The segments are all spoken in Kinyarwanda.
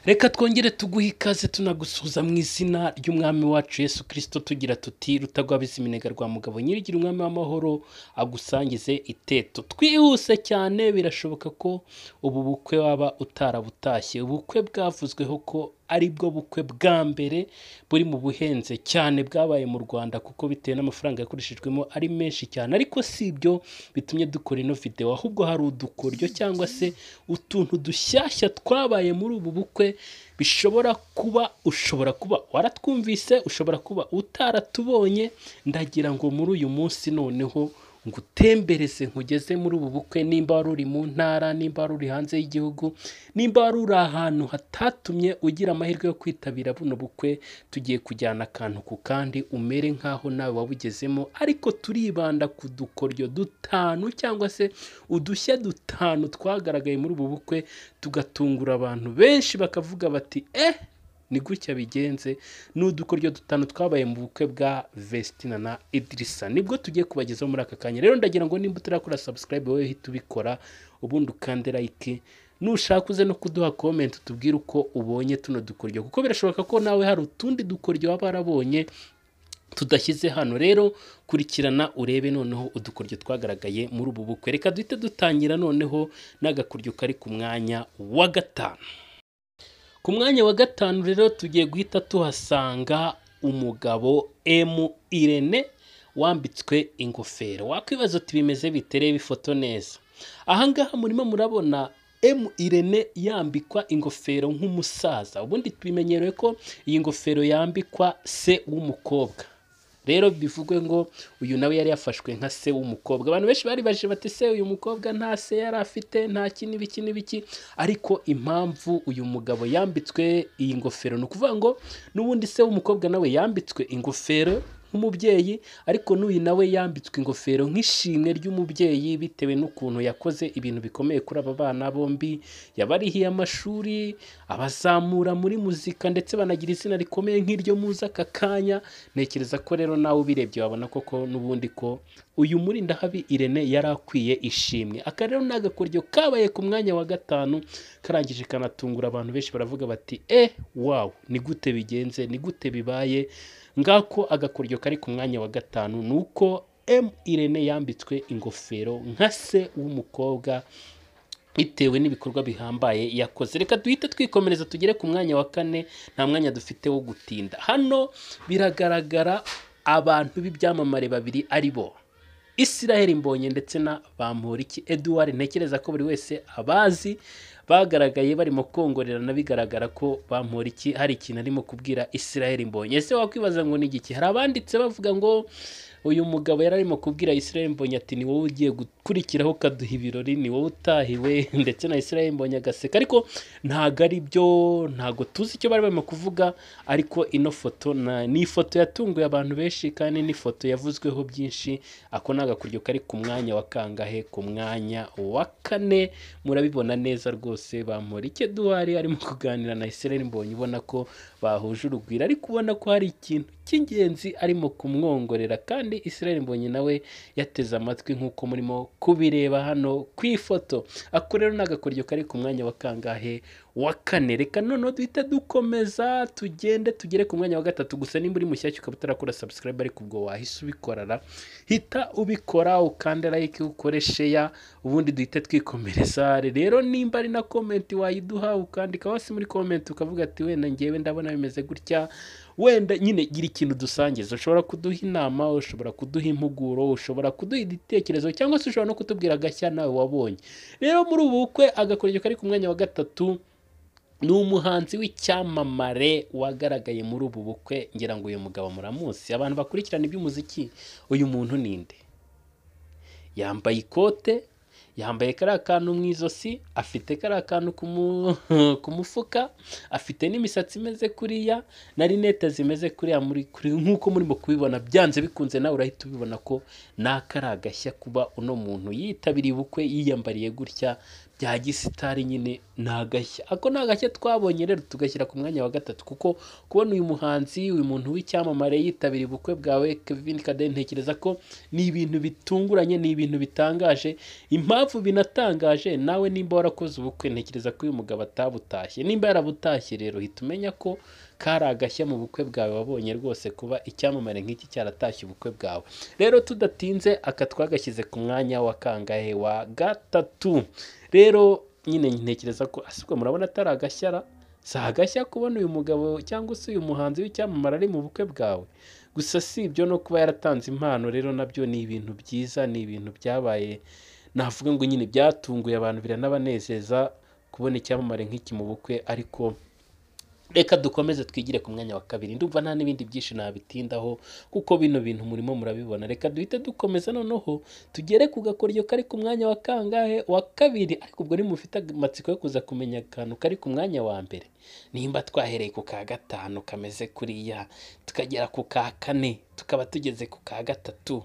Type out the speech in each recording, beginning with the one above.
Reka twongere tuguhe ikaze tunagusuhuza mu izina ry'umwami wacu Yesu Kristo tugira tuti rutagwabiza iminega rwa mugabo nyirigira umwami w'amahoro agusangize iteto. Twihuse cyane birashoboka ko ubu bukwe waba utarabutashye. Ubukwe bwavuzweho ko ari bwo bukwe bwa mbere buri mu buhenze cyane bwabaye mu Rwanda kuko bitewe n'amafaranga yakoreshejwemo ari menshi cyane, ariko si ibyo bitumye dukora ino video, ahubwo hari udukoryo cyangwa se utuntu dushyashya twabaye muri ubu bukwe bishobora kuba waratwumvise, ushobora kuba utaratubonye. Ndagira ngo muri uyu munsi noneho ngutembereze nkugeze muri ubu bukwe, nimba wari uri mu ntara, nimba wari uri hanze y'igihugu, nimba wari uri ahantu hatatumye ugira amahirwe yo kwitabira buno bukwe. Tugiye kujyana akantu ku kandi umere nkaho nawe wabugezemo, ariko turibanda ku dukoryo dutanu cyangwa se udushya dutanu twagaragaye muri ubu bukwe, tugatungura abantu benshi bakavuga bati ni gutya bigenze. Ni udukoryo dutanu twabaye mu bukwe bwa Vestina na Idrissa, nibwo tugiye kubagezaho muri aka kanya. Rero ndagira ngo nimba utarakora subscribe wowe hita ubikora, ubundi ukande like, nushaka uze no kuduha comment tubwire uko ubonye tuno dukoryo, kuko birashoboka ko nawe hari utundi dukoryo waba warabonye tudashyize hano. Rero kurikirana urebe noneho udukoryo twagaragaye muri ubu bukwe. Reka duhite dutangira noneho n'agakoryo kari ku mwanya wa gatanu. Ku mwanya wa gatanu rero tugiye guhita tuhasanga umugabo Irene wambitswe ingofero. Wakwibaza uti bimeze bitereba ifoto neza. Ahangaha murimo murabona Irene yambikwa ingofero nk'umusaza. Ubundi tubimenyereye ko iyi ngofero yambikwa se w'umukobwa. Rero bivugwe ngo uyu nawe yari yafashwe nka se w'umukobwa. Abantu benshi bari baje bati se uyu mukobwa nta se yari afite, nta n'ibiki, ariko impamvu uyu mugabo yambitswe iyi ngofero ni ukuvuga ngo n'ubundi se w'umukobwa nawe yambitswe ingofero nk'umubyeyi, ariko n'uyu nawe yambitswe ingofero nk'ishimwe ry'umubyeyi bitewe n'ukuntu yakoze ibintu bikomeye kuri aba bana bombi. Yabarihiye amashuri, abazamura muri muzika, ndetse banagira izina rikomeye nk'iryo muzi aka kanya. Ntekereza ko rero nawe ubirebye wabona koko n'ubundi ko uyu Murindahabi Irene yari akwiye ishimwe. Aka rero ni agakoryo kabaye ku mwanya wa gatanu, karangije kanatungura abantu benshi baravuga bati wow, ni gute bigenze, ni gute bibaye. Ngako agakoryo kari ku mwanya wa gatanu ni uko Irene yambitswe ingofero nka se w'umukobwa bitewe n'ibikorwa bihambaye yakoze. Reka duhite twikomereza tugere ku mwanya wa kane, nta mwanya dufite wo gutinda. Hano biragaragara abantu b'ibyamamare babiri ari bo Israel Mbonyi ndetse na Bamporiki Edouard. Ntekereza ko buri wese abazi, bagaragaye barimo kongorerana, bigaragara ko Bamporiki hari ikintu arimo kubwira Israel Mbonyi. Ese wakwibaza ngo ni igiki? Hari abanditse bavuga ngo uyu mugabo yari arimo kubwira Israel Mbonyi ati ni wowe ugiye gukurikiraho kaduha ibirori, ni wowe utahiwe, ndetse na Israel Mbonyi agaseka. Ariko ntago ari byo, ntago tuzi icyo bari barimo kuvuga, ariko ino foto ni ifoto yatunguye abantu benshi kandi ni ifoto yavuzweho byinshi. Ako ni agakoryo kari ku mwanya wa kangahe? Ku mwanya wa kane. Murabibona neza rwose, Bamporiki Edouard arimo kuganira na Israel Mbonyi, ubona ko bahuje urugwiro, ariko ubona ko hari ikintu cy'ingenzi arimo kumwongorera, kandi Israel Mbonyi nawe yateze amatwi nk'uko murimo kubireba hano ku ifoto. Ako rero ni agakoryo kari ku mwanya wa kangahe? Wa kane. Reka noneho duhita dukomeza tugende tugere ku mwanya wa gatatu. Gusa nimba uri mushyashya ukaba utarakora subscribe, ariko ubwo wahise ubikorara, hita ubikora, ukande like, ukore share, ubundi duhite twikomereza. Rero nimba ari na comment wayiduha ukandika hasi muri comment ukavuga ati wenda ngewe ndabona bimeze gutya, wenda nyine gira ikintu dusangiza. Ushobora kuduha inama, ushobora kuduha impuguro, ushobora kuduha igitekerezo, cyangwa se ushobora no kutubwira agashya nawe wabonye. Rero muri ubu bukwe agakoryo kari ku mwanya wa gatatu ni umuhanzi w'icyamamare wagaragaye muri ubu bukwe. Ngira ngo uyu mugabo muramuzi, abantu bakurikirana iby'umuziki. Uyu muntu ninde? Yambaye ikote, yambaye kariya kantu mu izosi, afite kariya kantu ku mufuka, afite n'imisatsi imeze kuriya na rinete zimeze kuriya, nk'uko murimo kubibona. Byanze bikunze nawe urahita ubibona ko nakari agashya kuba uno muntu yitabiriye ubukwe yiyambariye gutya. bya gisitari nyine ni agashya. Ako ni agashya twabonye rero tugashyira ku mwanya wa gatatu, kuko kubona uyu muhanzi, uyu muntu w'icyamamare yitabiriye ubukwe bwawe Kevin Kade, ntekereza ko ni ibintu bitunguranye, ni ibintu bitangaje. Impamvu binatangaje, nawe nimba warakoze ubukwe, ntekereza ko uyu mugabo atabutashye. Nimba yarabutashye rero hita umenya ko kari agashya mu bukwe bwawe wabonye rwose, kuba icyamamare nk'iki cyaratashye ubukwe bwawe. Rero tudatinze, aka twagashyize ku mwanya wa kangahe? Wa gatatu. Rero nyine ntekereza ko asubwo murabona atari agashyara, si agashya kubona uyu mugabo cyangwa se uyu muhanzi w'icyamamare ari mu bukwe bwawe. Gusa si ibyo no kuba yaratanze impano, rero nabyo ni ibintu byiza, ni ibintu byabaye, navuga ngo nyine byatunguye abantu, biranabanezeza kubona icyamamare nk'iki mu bukwe. Ariko reka dukomeze twigire ku mwanya wa kabiri. Ndumva nta n'ibindi byinshi nabitindaho, kuko bino bintu murimo murabibona. Reka duhite dukomeza noneho tugere ku gakoryo kari ku mwanya wa kangahe? Wa kabiri. Ariko ubwo nimufite amatsiko yo kuza kumenya akantu kari ku mwanya wa mbere, nimba twahereye ku ka gatanu kameze kuriya, tukagera ku ka kane, tukaba tugeze ku ka gatatu.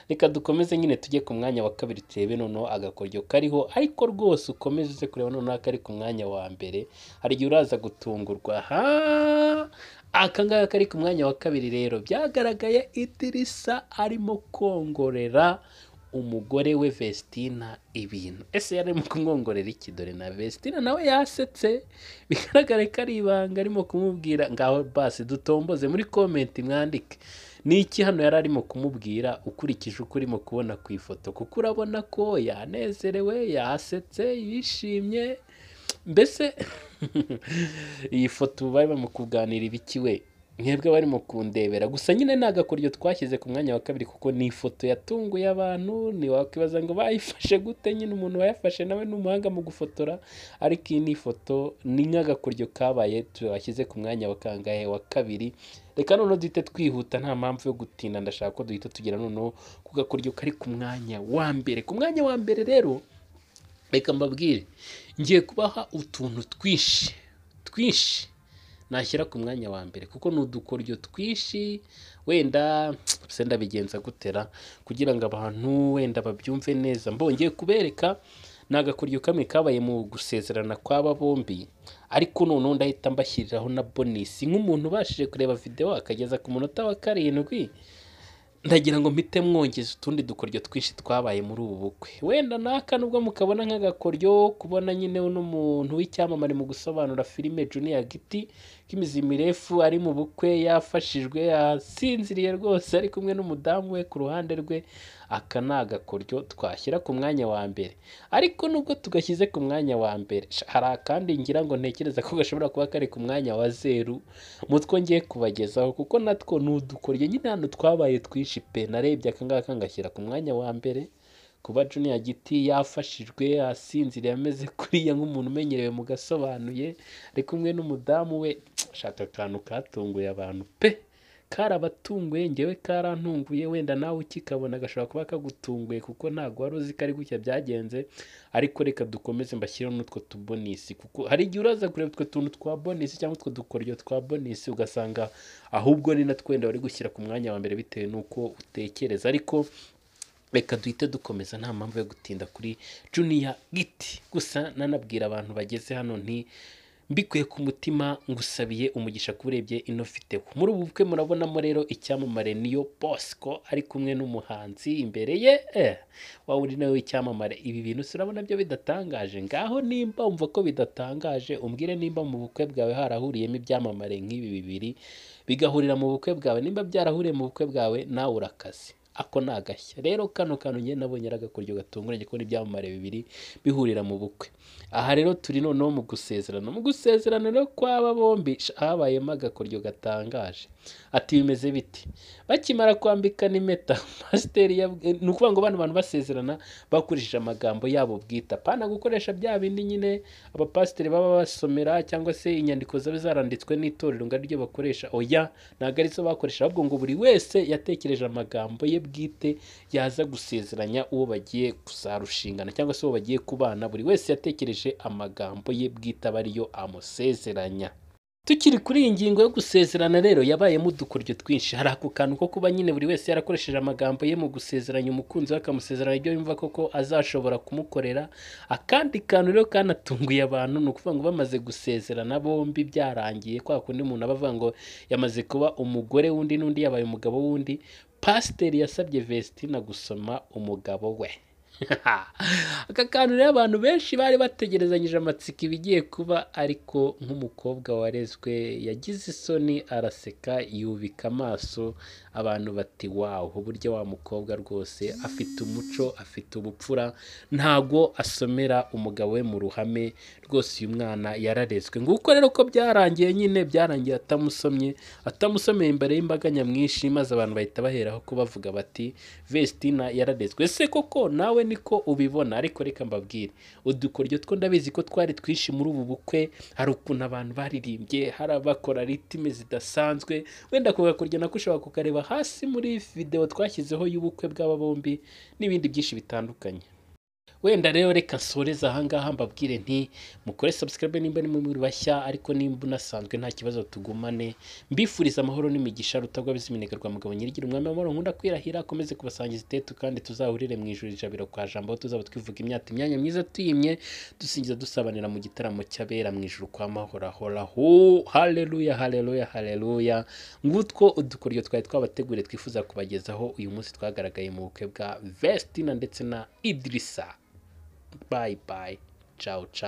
Reka dukomeze nyine tujye ku mwanya wa kabiri, turebe noneho agakoryo kariho. Ariko rwose ukomeze uze kureba noneho akari ku mwanya wa mbere, hari igihe uraza gutungurwa. Aka ngaka kari ku mwanya wa kabiri rero, byagaragaye Idirisa arimo kongorera umugore we Vestina ibintu. Ese yari arimo kumwongorera iki? Dore na Vestina nawe yasetse, bigaragara ko ari ibanga arimo kumubwira. Ngaho basi dutomboze muri comment mwandike ni iki hano yari arimo kumubwira, ukurikije uko urimo kubona ku ifoto, kuko urabona ko yanezerewe, yasetse, yishimye. Mbese iyi foto bari barimo kuganira ibiki we? Mwebwe barimo kundebera gusa. Nyine ni agakoryo twashyize ku mwanya wa kabiri, kuko ni ifoto yatunguye abantu. Ntiwakwibaza ngo bayifashe gute, nyine umuntu wayafashe nawe ni umuhanga mu gufotora. Ariko iyi ni ifoto, ni nk'agakoryo kabaye twashyize ku mwanya wa kangahe? Wa kabiri. Reka noneho duhite twihuta, nta mpamvu yo gutinda, ndashaka ko duhita tugera noneho ku gakoryo kari ku mwanya wa mbere. Ku mwanya wa mbere rero, reka mbabwire, ngiye kubaha utuntu twinshi nashyira ku mwanya wa mbere, kuko ni udukoryo twinshi. Wenda se ndabigenza gutera kugira ngo abantu wenda babyumve neza. Mbongeye kubereka ni agakoryo kamwe kabaye mu gusezerana kw'aba bombi, ariko noneho ndahita mbashyiriraho na bonus. Nk'umuntu ubashije kureba video akageza ku munota wa 7, ndagira ngo mpite mwongeza utundi dukoryo twinshi twabaye muri ubu bukwe. Wenda naka nubwo mukabona nk'agakoryo kubona nyine n'umuntu w'icyamamare mu gusobanura filime Junior Giti k'imizi mirefu ari mu bukwe, yafashijwe, yasinziriye rwose ari kumwe n'umudamu we ku ruhande rwe. Aka ni agakoryo twashyira ku mwanya wa mbere. Ariko nubwo tugashyize ku mwanya wa mbere, hari akandi ngira ngo ntekereza ko gashobora kuba kari ku mwanya wa 0 mutwo ngiye kubagezaho, kuko natwo ni udukoryo nyine hano twabaye twinshi pe. Narebye aka ngaka ngashyira ku mwanya wa mbere, kuba Junior Giti yafashijwe, asinziriye, ameze kuriya nk'umuntu umenyerewe mu gasobanuye, ari kumwe n'umudamu we. Shaka akantu katunguye abantu pe, karabatunguye, ngewe karantunguye. Wenda nawe ukikabona gashobora kuba kagutunguye, kuko ntabwo wari uzi ko ari gutya byagenze. Ariko reka dukomeze mbashyiraho n'utwo tubonisi, kuko hari igihe uraza kureba utwo tuntu twa bonisi cyangwa utwo dukoryo twa bonisi ugasanga ahubwo ni natwo wenda bari gushyira ku mwanya wa mbere bitewe n'uko utekereza. Ariko reka duhite dukomeza, nta mpamvu yo gutinda kuri Junior Giti. Gusa nanabwira abantu bageze hano nti mbikuye ku mutima, ngusabiye umugisha kurebye ino video. Muri ubu bukwe murabonamo rero icyamamare Niyo Bosco ari kumwe n'umuhanzi imbere ye. Wawe uri nawe icyamamare. Ibi bintu urabona byo bidatangaje? Ngaho nimba umva ko bidatangaje, umbwire nimba mu bukwe bwawe harahuriyemo ibyamamare nk'ibi bibiri bigahurira mu bukwe bwawe. Nimba byarahuriye mu bukwe bwawe, nawe urakaze. Ako ni agashya. Rero kano kantu njye nabonye ari agakoryo gatunguranye, kubona ibyamamare bibiri bihurira mu bukwe. Aha rero turi noneho mu gusezerana. Mu gusezerana rero kw'aba bombi habayemo agakoryo gatangaje. Ati bimeze biti? Bakimara kwambikana impeta, pasiteri ni ukuvuga ngo bano bantu basezerana bakoresheje amagambo yabo bwita, pana gukoresha bya bindi nyine abapasiteri baba basomera cyangwa se inyandiko zaba zaranditswe n'itorero ngo ariryo bakoresha. Oya, ntabwo arizo bakoresha, ahubwo ngo buri wese yatekereje amagambo ye bwite yaza gusezeranya uwo bagiye kuzarushingana cyangwa se uwo bagiye kubana. Buri wese yatekereje amagambo ye bwite aba ariyo amusezeranya. Tukiri kuri iyi ngingo yo gusezerana rero yabayemo udukoryo twinshi. Hari ako kantu ko kuba nyine buri wese yarakoresheje amagambo ye mu gusezeranya umukunzi we, akamusezeranya ibyo yumva koko azashobora kumukorera. Akandi kantu rero kanatunguye abantu ni ukuvuga ngo bamaze gusezerana bombi byarangiye, kwa kundi umuntu aba avuga ngo yamaze kuba umugore w'undi n'undi yabaye umugabo w'undi, pasiteri yasabye Vestina gusoma umugabo we. Aka kantu rero abantu benshi bari bategerezanyije amatsiko ibigiye kuba, ariko nk'umukobwa warezwe yagize isoni araseka yubika amaso, abantu bati wawu, uburyo wa mukobwa rwose afite umuco, afite ubupfura, ntago asomera umugabo we mu ruhame, rwose uyu mwana yararezwe. Nguko rero ko byarangiye, nyine byarangiye atamusomeye imbere y'imbaga nyamwinshi, maze abantu bahita baheraho ko bavuga bati Vestina yararezwe. Ese koko nawe niko ubibona? Ariko reka mbabwire, udukoryo two ndabizi ko twari twinshi muri ubu bukwe. Hari ukuntu abantu baririmbye, hari abakora ritime zidasanzwe, wenda ako gakoryo nako ushobora kukareba hasi muri video twashyizeho y'ubukwe bw'aba bombi n'ibindi byinshi bitandukanye. Wenda rero reka nsoreza ahangaha mbabwire nti mukore subscribe nimba ni muri bashya, ariko nimba unasanzwe nta kibazo tugumane. Mbifuriza amahoro n'imigisha Rutagwa Biziminega rwa Mugabo Nyirigira umwami w'amahoro, nkunda kwirahira akomeze kubasangiza itetu, kandi tuzahurire mu ijuru ijabiro kwa jambo, tuzaba twivuga imyanya myiza tuyimye, dusingiza dusabanira mu gitaramo cy'abera mu ijuru kwa mahoro ahoraho. Haleluya, haleluya, haleluya. Ngutwo udukoryo twari twabateguriye twifuza kubagezaho uyu munsi, twagaragaye mu bukwe bwa Vestina ndetse na Idrissa. Bye bye. Ciao ciao.